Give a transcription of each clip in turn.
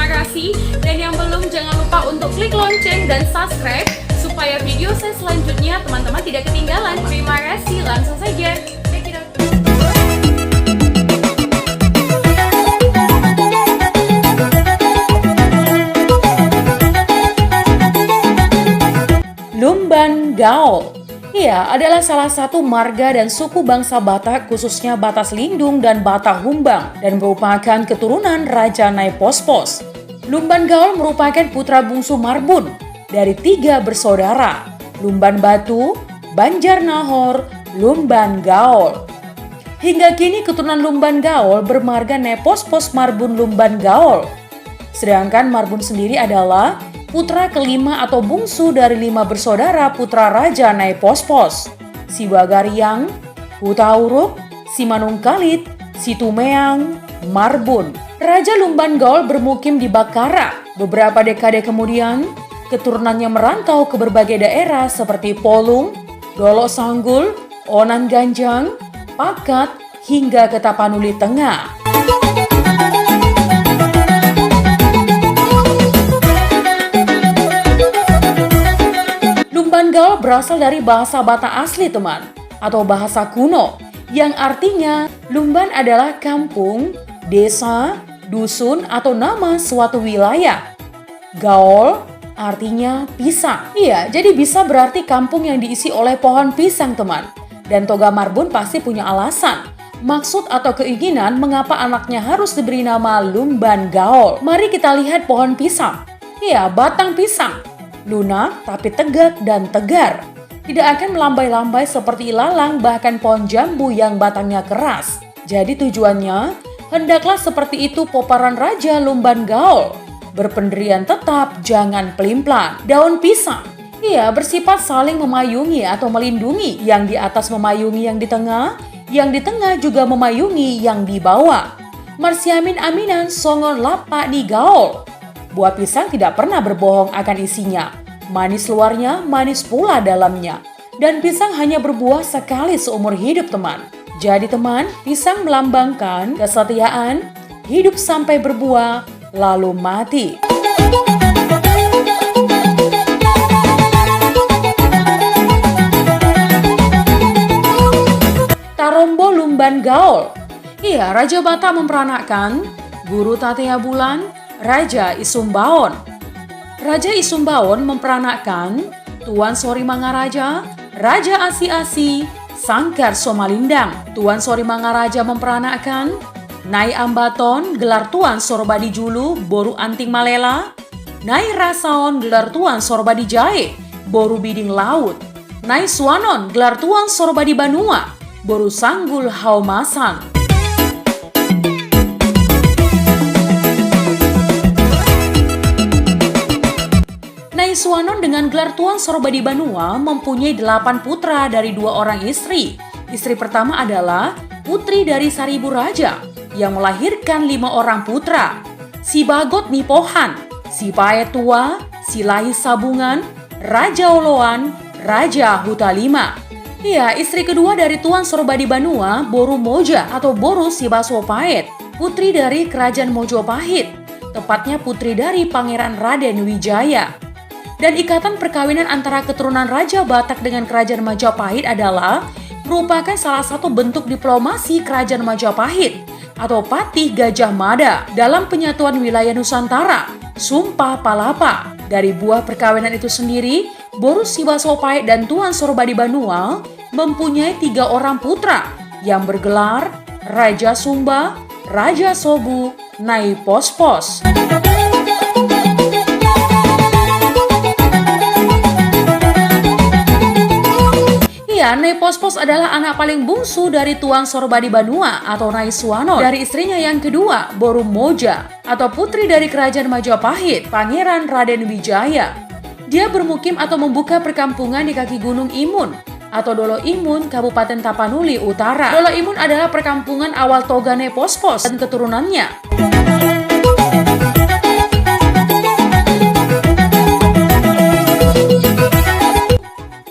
terima kasih. Dan yang belum, jangan lupa untuk klik lonceng dan subscribe supaya video saya selanjutnya teman-teman tidak ketinggalan. Terima kasih, langsung saja. Check it out. Lumban Gaol. Ia adalah salah satu marga dan suku bangsa Batak, khususnya Batas Lindung dan Batak Humbang, dan merupakan keturunan Raja Naipospos. Lumban Gaol merupakan putra bungsu Marbun dari 3 bersaudara, Lumban Batu, Banjar Nahor, Lumban Gaol. Hingga kini keturunan Lumban Gaol bermarga Naipospos Marbun Lumban Gaol. Sedangkan Marbun sendiri adalah putra kelima atau bungsu dari 5 bersaudara putra Raja Naipospos, si Bagariang, Hutauruk, si Manungkalit, si Tumeang, Marbun. Raja Lumban Gaol bermukim di Bakara. Beberapa dekade kemudian, keturunannya merantau ke berbagai daerah seperti Polung, Dolok Sanggul, Onan Ganjang, Pakat, hingga ke Tapanuli Tengah. Lumban Gaol berasal dari bahasa Batak asli teman, atau bahasa kuno, yang artinya Lumban adalah kampung, desa, dusun, atau nama suatu wilayah. Gaol artinya pisang. Iya, jadi bisa berarti kampung yang diisi oleh pohon pisang teman. Dan Toga Marbun pasti punya alasan, maksud atau keinginan mengapa anaknya harus diberi nama Lumban Gaol. Mari kita lihat pohon pisang. Iya, batang pisang. Lunak tapi tegak dan tegar. Tidak akan melambai-lambai seperti ilalang, bahkan pohon jambu yang batangnya keras. Jadi tujuannya, hendaklah seperti itu poparan Raja Lumban Gaol. Berpendirian tetap, jangan pelimplan. Daun pisang, ia bersifat saling memayungi atau melindungi. Yang di atas memayungi yang di tengah juga memayungi yang di bawah. Marsiamin aminan songon lapa ni Gaol. Buah pisang tidak pernah berbohong akan isinya. Manis luarnya, manis pula dalamnya. Dan pisang hanya berbuah sekali seumur hidup teman. Jadi teman, pisang melambangkan kesetiaan, hidup sampai berbuah, lalu mati. Tarombo Lumban Gaol. Iya, Raja Batak memperanakkan Guru Tatea Bulan, Raja Isumbaon. Raja Isumbaon memperanakkan Tuan Sori Mangaraja, Raja Asi-Asi, Sangkar Somalindang. Tuan Sori Mangaraja memperanakkan Nai Ambaton, gelar Tuan Sorbadi Julu, Boru Anting Malela. Nai Rasaon, gelar Tuan Sorbadi Jae, Boru Biding Laut. Nai Suanon, gelar Tuan Sorbadi Banua, Boru Sanggul Haumasan. Nai Suanon dengan gelar Tuan Sorbadi Banua mempunyai 8 putra dari 2 orang istri. Istri pertama adalah putri dari Saribu Raja yang melahirkan 5 orang putra. Si Bagot Nipohan, si Paet Tua, si Lahis Sabungan, Raja Oloan, Raja Hutalima. Iya, istri kedua dari Tuan Sorbadi Banua, Boru Moja atau Boru Sibaso Paet, putri dari Kerajaan Mojopahit, tepatnya putri dari Pangeran Raden Wijaya. Dan ikatan perkawinan antara keturunan Raja Batak dengan Kerajaan Majapahit adalah merupakan salah satu bentuk diplomasi Kerajaan Majapahit atau Patih Gajah Mada dalam penyatuan wilayah Nusantara, Sumpah Palapa. Dari buah perkawinan itu sendiri, Boru Sibaso Paet dan Tuan Sorbadi Banua mempunyai 3 orang putra yang bergelar Raja Sumba, Raja Sobu, Naipospos. Ya, Naipospos adalah anak paling bungsu dari Tuan Sorbadi Banua atau Nai Suanon. Dari istrinya yang kedua, Boru Moja atau putri dari Kerajaan Majapahit, Pangeran Raden Wijaya. Dia bermukim atau membuka perkampungan di kaki Gunung Imun atau Dolo Imun, Kabupaten Tapanuli Utara. Dolo Imun adalah perkampungan awal Toga Naipospos dan keturunannya.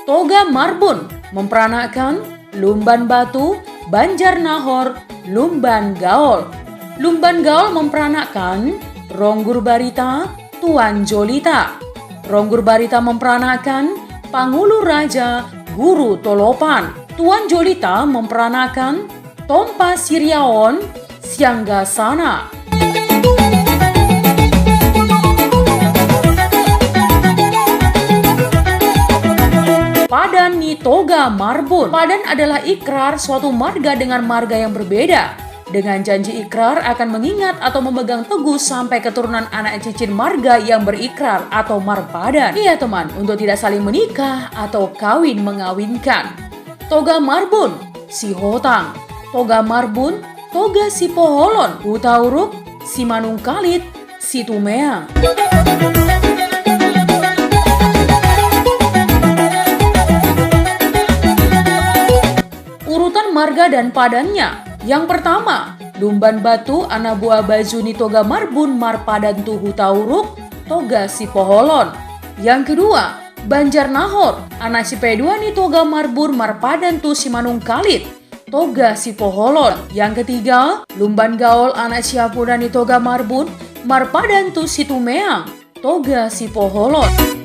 Toga Marbun memperanakkan Lumban Batu, Banjar Nahor, Lumban Gaol. Lumban Gaol memperanakkan Ronggur Barita, Tuan Jolita. Ronggur Barita memperanakan Pangulu Raja, Guru Tolopan. Tuan Jolita memperanakan Tompa Siriaon, Sianggasana. Padan ni Toga Marbun. Padan adalah ikrar suatu marga dengan marga yang berbeda. Dengan janji ikrar akan mengingat atau memegang teguh sampai keturunan anak cicit marga yang berikrar atau marpadan. Iya teman, untuk tidak saling menikah atau kawin mengawinkan. Toga Marbun, si Hotang. Toga Marbun, Toga si Poholon. Hutauruk, si Manungkalit, si Tumeang. Urutan marga dan padannya. Yang pertama, Lumban Batu anak buah Bajuni Toga Marbun Marpadan tu Hutauruk Toga si Poholon. Yang kedua, Banjar Nahor anak si Peduani Toga Marbun Marpadan tu si Manungkalit Toga si Poholon. Yang ketiga, Lumban Gaol anak si Apudani Toga Marbun Marpadan tu si Tumeang Toga si Poholon.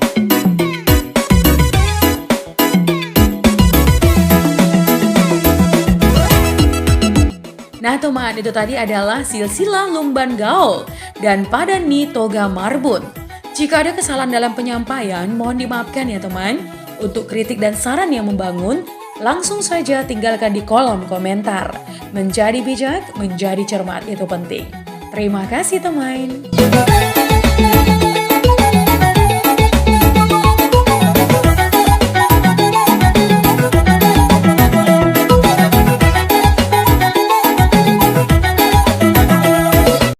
Nah teman, itu tadi adalah silsilah Lumban Gaol dan Padani Toga Marbun. Jika ada kesalahan dalam penyampaian, mohon dimaafkan ya teman. Untuk kritik dan saran yang membangun, langsung saja tinggalkan di kolom komentar. Menjadi bijak, menjadi cermat itu penting. Terima kasih teman.